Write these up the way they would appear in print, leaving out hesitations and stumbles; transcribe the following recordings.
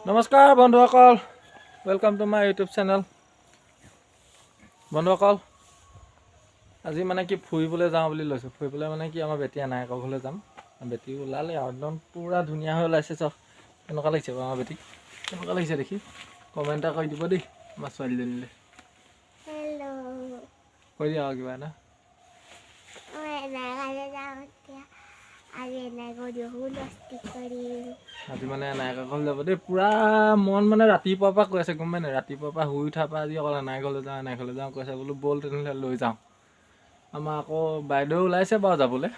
নমস্কাৰ বন্ধুসকল welcome to my YouTube channel বন্ধুসকল আজি মানে কি ফুৰিবলৈ যাওঁ বুলি লৈছোঁ ফুৰিবলৈ মানে কি আমাৰ বেটি আনায়েকৰ ঘৰলৈ যাম বেটি ওলালে একদম পুৰা ধুনীয়া হৈ ওলাইছে চব কেনেকুৱা লাগিছে আমাৰ বেটি কেনেকুৱা লাগিছে দেখি কমেণ্ট এটা কৰি দিব দেই আমাৰ ছোৱালীজনীলৈ হেল্ল' কৈ দিয়া কিবা এটা আজি মানে আনায়েকৰ ঘৰলৈ যাব দেই পুৰা মন মানে ৰাতিপুৱাৰ পৰা কৈ আছে গম পাই নাই ৰাতিপুৱাৰ পৰা শুই উঠাৰ পৰা আজি অকল আনায়েকৰ ঘৰলৈ যাওঁ কৈছে বোলো ব'ল তেনেহ'লে লৈ যাওঁ আমাৰ আকৌ বাইদেউ ওলাইছে বাৰু যাবলৈ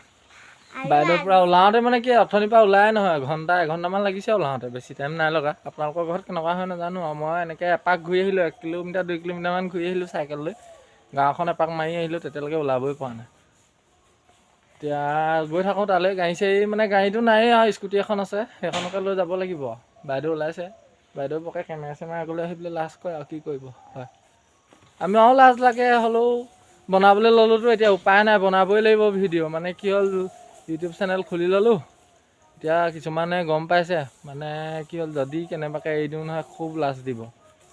বাইদেউৰ পৰা ওলাওঁতে মানে কি অথনিৰ পৰা ওলাই নহয় এঘণ্টামান লাগিছে ওলাওঁতে বেছি টাইম নাই লগা আপোনালোকৰ ঘৰত কেনেকুৱা হয় নাজানো মই এনেকৈ এপাক ঘূৰি আহিলোঁ 1 কিলোমিটাৰ 2 কিলোমিটাৰমান ঘূৰি আহিলোঁ চাইকেল লৈ গাঁওখন এপাক মাৰি আহিলোঁ তেতিয়ালৈকে ওলাবই পৰা নাই এতিয়া গৈ থাকোঁ তালৈ গাড়ী চাড়ী মানে গাড়ীটো নায়েই আৰু স্কুটি এখন আছে সেইখনকে লৈ যাব লাগিব বাইদেউ ওলাইছে বাইদেউ পকে কেমেৰা চেমেৰা আগলৈ আহি পেলাই লাজ কৰে আৰু কি কৰিব হয় আমি আৰু লাজ লাগে হ'লেও বনাবলৈ ল'লোতো এতিয়া উপায় নাই বনাবই লাগিব ভিডিঅ' মানে কি হ'ল ইউটিউব চেনেল খুলি ল'লোঁ এতিয়া কিছুমানে গম পাইছে মানে কি হ'ল যদি কেনেবাকৈ এৰি দিওঁ নহয় খুব লাজ দিব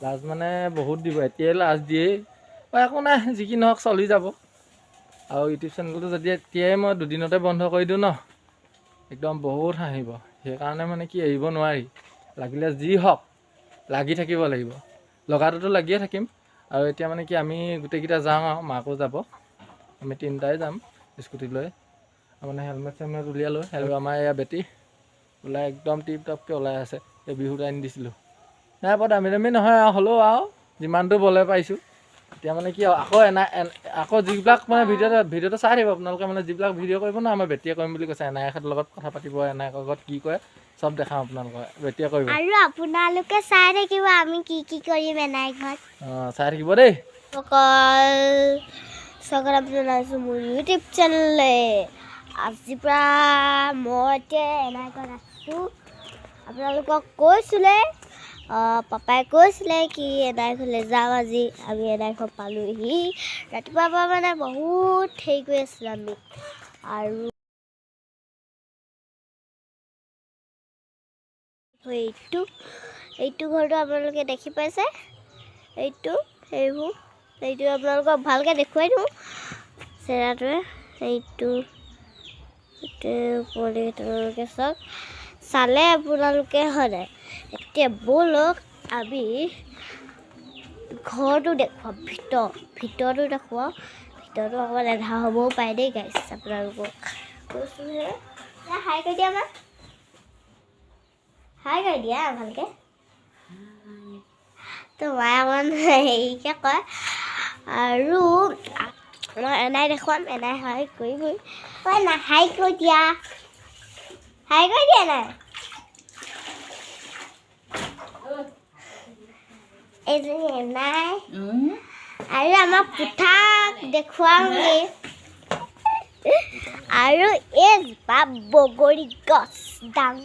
লাজ মানে বহুত দিব এতিয়াই লাজ দিয়েই একো নাই যি কি নহওক চলি যাব আৰু ইউটিউব চেনেলটো যদি এতিয়াই মই দুদিনতে বন্ধ কৰি দিওঁ ন একদম বহুত হাঁহিব সেইকাৰণে মানে কি এৰিব নোৱাৰি লাগিলে যি হওক লাগি থাকিব লাগিব লগাটোতো লাগিয়ে থাকিম আৰু এতিয়া মানে কি আমি গোটেইকেইটা যাওঁ আৰু মাকো যাব আমি তিনিটাই যাম স্কুটি লৈ মানে হেলমেট চেলমেট উলিয়ালোঁ আমাৰ এয়া বেটি ওলাই একদম টিপ টপকৈ ওলাই আছে এই বিহুত আনি দিছিলোঁ নাই বৰ দামী দামী নহয় আৰু হ'লেও আৰু যিমানটো বলে পাইছোঁ এতিয়া মানে কি আকৌ যিবিলাক মানে ভিডিঅ'টো চাই থাকিব আপোনালোকে মানে যিবিলাক ভিডিঅ' কৰিব ন আমাৰ বেটিয়ে কৰিম বুলি কৈছে এনায়েকৰ লগত কথা পাতিব এনায়েকৰ লগত কি কৰে চব দেখাম আপোনালোকৰ বেটিয়ে কৰিব আৰু আপোনালোকে চাই থাকিব আমি কি কি কৰিম এনায়েকত চাই থাকিব দেই স্বাগতম জনাইছোঁ মোৰ ইউটিউব চেনেললৈ আজিৰ পৰা মই এতিয়া এনায়েকত আছোঁ আপোনালোকক কৈছিলে পাপাই কৈছিলে কি এনায়েকলৈ যাওঁ আজি আমি এনায়েক পালোঁহি ৰাতিপুৱাৰ পৰা মানে বহুত হেৰি কৰি আছিলোঁ আমি আৰু এইটো ঘৰটো আপোনালোকে দেখি পাইছে এইটো আপোনালোকক ভালকৈ দেখুৱাই দিওঁ চেৰাটোৱে এইটো আপোনালোকে চাওক চালে আপোনালোকে সদায় এতিয়া ব'লক আমি ঘৰটো দেখুৱাম ভিতৰটো দেখুৱাওঁ ভিতৰটো অকণমান এধা হ'বও পাৰে দেই গাইছ আপোনালোকক কৈছোঁহে হাই কৰি দিয়া আমাক হাই কৰি দিয়া ভালকৈ তোমাৰ অকণমান হেৰিকৈ কয় আৰু মই এনাই দেখুৱাম এনাই হাই কৰিবই না হাই কৰি দিয়া নাই এজনী এনাই আৰু আমাৰ পুঠাক দেখুৱাওঁগৈ আৰু এজোপা বগৰী গছ ডাঙৰ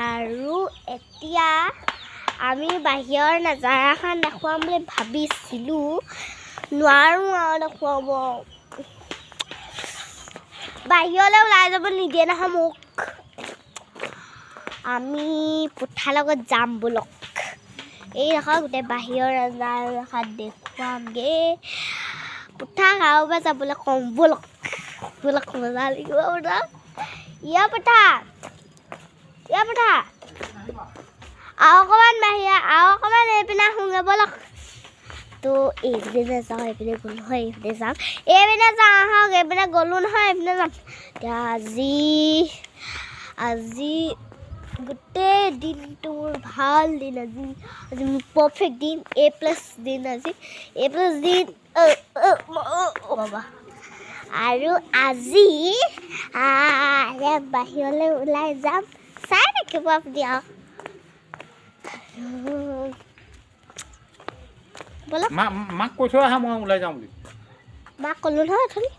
আৰু এতিয়া আমি বাহিৰৰ নাজাৰাখন দেখুৱাম বুলি ভাবিছিলোঁ নোৱাৰোঁ আৰু দেখুৱাব বাহিৰলৈ ওলাই যাব নিদিয়ে নহয় মোক আমি পুঠাৰ লগত যাম ব'লক এই দেখা গোটেই বাহিৰৰ নাজাৰাখন দেখুৱামগৈ পুঠাক আৰু এবাৰ যাবলৈ কওঁ ব'লক মজা লাগিব আপোনাক ইয়াৰ পুঠা আৰু অকণমান বাহিৰ আৰু অকণমান এইপিনে শুনে ব'লক তো এইপিনে যাওঁ এইপিনে গ'লোঁ নহয় এইপিনে যাম আহক এইপিনে গ'লোঁ নহয় এইপিনে যাম এতিয়া আজি গোটেই দিনটো মোৰ ভাল দিন আজি মোৰ পাৰফেক্ট দিন A+ দিন আজি A+ দিন বাবা আৰু আজি বাহিৰলৈ ওলাই যাম চাই থাকিব আপুনি আৰু মাক কৈ থৈ আহা মই ওলাই যাওঁ বুলি মাক ক'লোঁ নহয় অথনি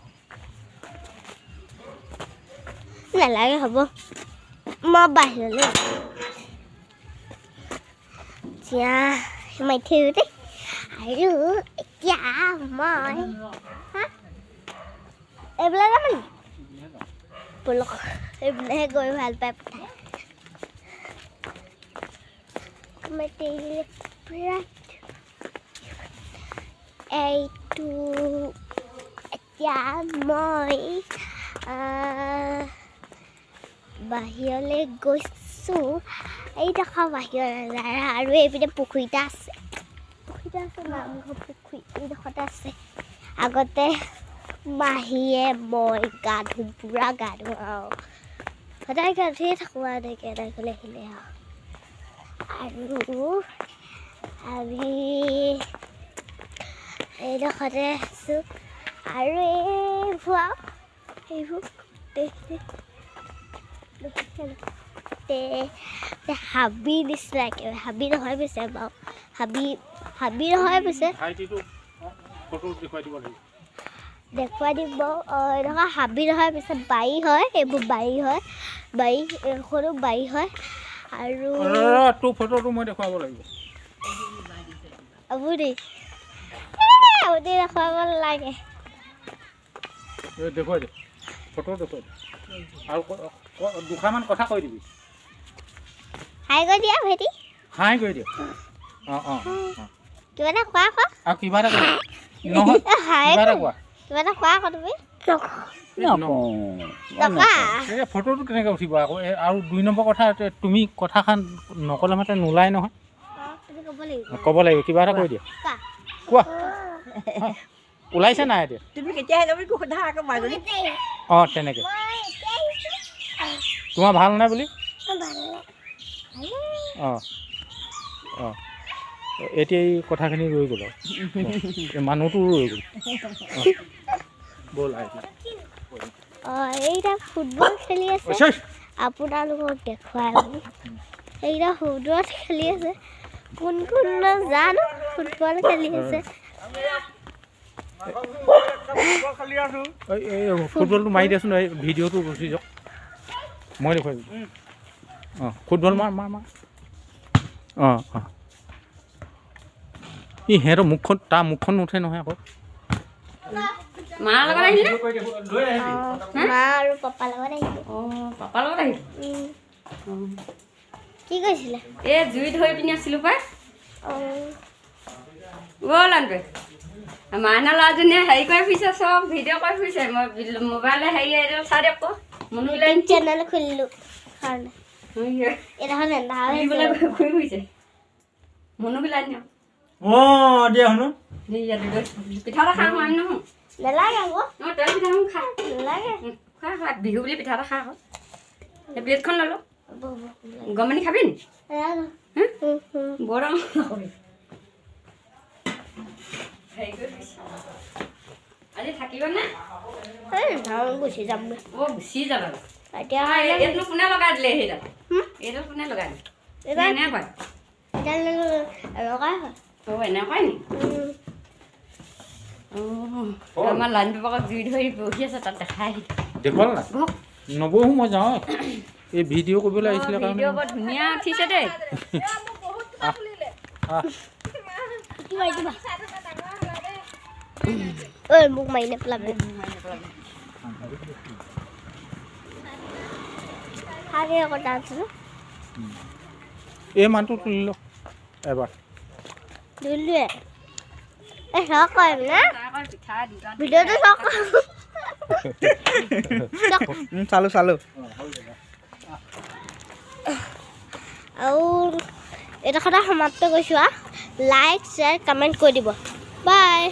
নালাগে হ'ব মই বাহিৰলৈ এতিয়া সোমাই থৈ দেই আৰু এতিয়া মই এইবিলাক যাম নেকি ব'লক এইবিলাকহে গৈ ভাল পাই পঠাই এইটো এতিয়া মই বাহিৰলৈ গৈছোঁ এই দেখা বাহিৰলৈ আৰু এইপিনে পুখুৰী এটা আছে নামঘৰ পুখুৰী এইডোখৰতে আছে আগতে মাহীয়ে মই গা ধুওঁ পূৰা গা ধুওঁ আৰু সদায় গা ধুয়ে থাকোঁ আৰু এনেকৈ আহিলে আৰু আমি এইডোখৰতে আছোঁ আৰু এইবোৰ হাবি নিচিনা একেবাৰে হাবি নহয় পিছে বাৰু হাবি নহয় পিছে দেখুৱাই দিব এনেকুৱা হাবি নহয় পিছে বাৰী হয় এইবোৰ বাৰী হয় সৰু বাৰী হয় আৰু ফটোটো মই দেখুৱাব লাগিব আপুনি দেখুৱাব লাগে দেখুৱাই দে ফটো দেখুৱাই দে আৰু দুখামান কথা কৈ দিবি হাই কৈ দিয়া ভাইটি হাই কৈ দিয়ক কিবা এটা কোৱা আকৌ আৰু কিবা এটা নহয় কিবা এটা কোৱা আকৌ তুমি ফটোটো কেনেকৈ উঠিব আকৌ আৰু 2 নম্বৰ কথা তুমি কথাখন নক'লে মাতে নোলায় নহয় ক'ব লাগিব কিবা এটা কৈ দিয়া কোৱা ওলাইছে নাই এতিয়া তুমি কেতিয়া আহিলা বুলি সোধা আকৌ মাজনী অঁ তেনেকৈ তোমাৰ ভাল নাই বুলি অঁ এতিয়া এই কথাখিনি ৰৈ গ'ল আৰু মানুহটো ৰৈ গ'ল ব'ল এইটা ফুটবল খেলি আছে আপোনালোকক দেখুৱাই এইটা ফুটবল খেলি আছে কোন জানো ফুটবল খেলি আছে ফুটবলটো মাৰি দিয়াচোন এই ভিডিঅ'টো গুচি যাওক মই দেখুৱাই দিম অঁ ফুটবল মাৰ অঁ ই সিহঁতৰ মুখখন তাৰ মুখখন নুঠে নহয় আকৌ মাৰ লগত আহিলে মা আৰু পাপাৰ লগত আহিলে পাপাৰ লগত আহিলে কি কৈছিলে এই জুই ধৰি পিনি আছিলোঁ পাই গ'ল আনটোৱে মাইনা ল'ৰাজনীয়ে হেৰি কৰি ফুৰিছে চব ভিডিঅ' কৰি ফুৰিছে মই মোবাইলে হেৰি এইডাল চাই দিয়ক আকৌ মনুবিলাক চেনেল খুলিলোঁ কাৰণে এইডোখৰ ফুৰিবলৈ ঘূৰি ফুৰিছে মনুবিলাক নিয়ক অঁ দিয়া শুনো পিঠা এটা খাওঁ আমি নহয় নেলাগে আকৌ অঁ তেল পিঠা খা নেলাগে খা বিহু বুলি পিঠা এটা খা আকৌ এই প্লেটখন ল'লোঁ গমনি খাবি নি বৰ আজি থাকিবনে গুচি যাম অঁ গুচি যাবা এতিয়া এইটো কোনে লগাই দিলে সেইডাল এইডাল কোনে লগাই দিলে এনেকুৱাই লগাই হয় অঁ এনেকুৱাই নি অঁ আমাৰ লাইন বিভাগত জুই ধৰি বহি আছে তাত দেখাই দেখুৱাল নাই নবহো মই যাওঁ এই ভিডিঅ' কৰিবলৈ আহিছিলে কাৰণে ভিডিঅ' বৰ ধুনীয়া উঠিছে দেই মোক মাৰি নেপেলাবি কথা আছে এই মানুহটো তুলি লওক এবাৰ দিলোৱে চাওক কৰিম না ভিডিঅ'টো চাওক চালোঁ আৰু এটা কথা সমাপ্ত কৰিছোঁ লাইক শ্বেয়াৰ কমেণ্ট কৰি দিব বাই